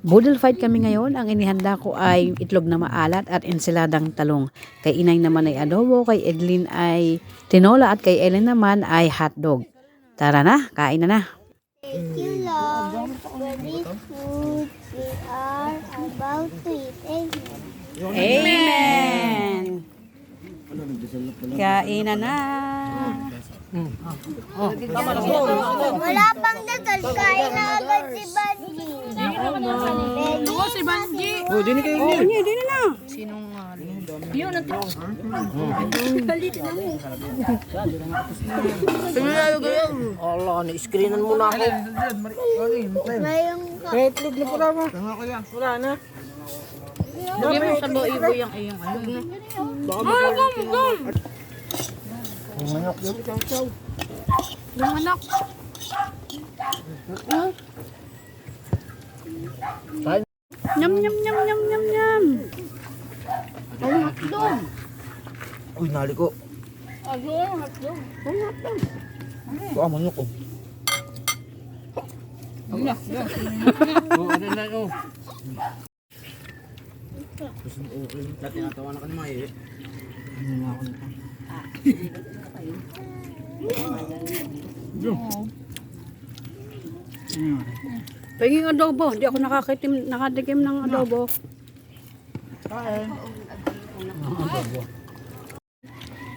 Boodle fight kami ngayon. Ang inihanda ko ay itlog na maalat at ensiladang talong. Kay Inay naman ay adobo, kay Edlin ay tinola at kay Ellen naman ay hotdog. Tara na, kain na na. Thank you, Lord, for this food we are about to eat. Amen. Amen! Kain na na. Wala pang dasal, kain na agad si Banji. Si Banji. Oh, dini kayo Oh, hindi, hindi na. Yun, ang Allah, ni-screenan mo na ako. Ngayong Itlog na pala mo. Wala na. Lagyan mo sa ibo yung iyong ano. Manok yun. Yung anak. Nyam, nyam, nyam, nyam, nyam, nyam. Ang hotdog. Uy, nali ko. Ang hotdog. Ito ang manok ko. Oh, ano na oh. Dati natawa na ka naman eh. Ano na ako nito? Paging adobo. Hindi ako nakatikim ng adobo.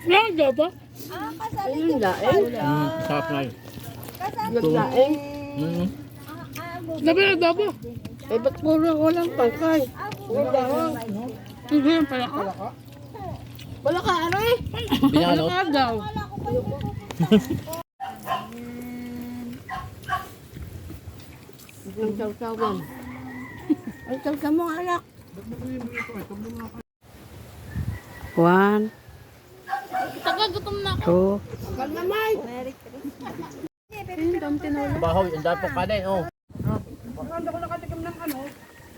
Yung adobo? Yung laing. Sarap na yun. Yung laing. Sabi yung adobo. Eh, ba't puro walang pangkay? Hindi yung palaka. Wala ka, aray. Binalot? Palaka daw. Ang saw-sawan. Ang saw-saw mo, anak. 1, Taga gutom na ako. 2. Bahoy, ang dami pong kanin oh. Hindi ako nakatikim ng ano,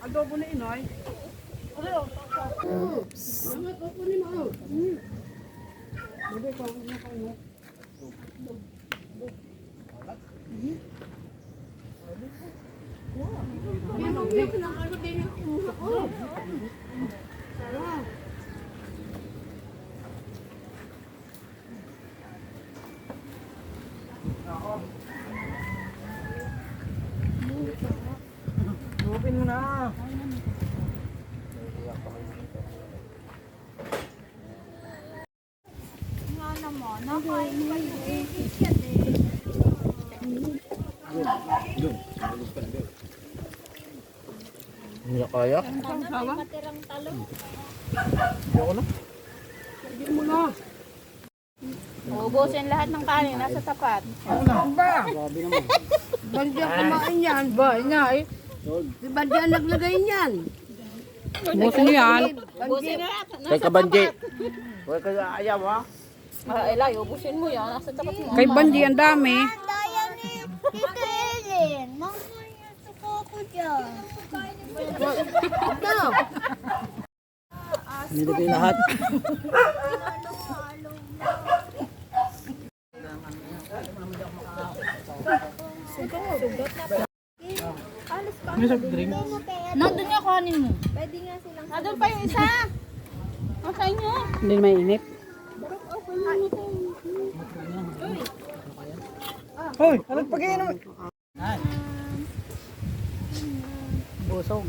adobo na Inay. Lupin mo na. Hindi na kaya? Ayoko na. Ubusin lahat ng kanin nasa tapat. Bandya kumain yan, ba, Inay? Di Bandya naglagay niyan. Busin niyo yan. Ubusin na lahat. Kay Kabanji. Huwag ka ayaw ha? Elay, ubusin mo yan. Nasa tapat mo. Kay Bandya ang dami. daya ni Tita Ellen. Mamaya suko ko dyan. Nilagay lahat. Nandun yung kanin mo. Pwede nga silang. Nandun pa yung isa. Ang sa inyo. Hindi may init. Hoy, anong pag-iinom? Busog.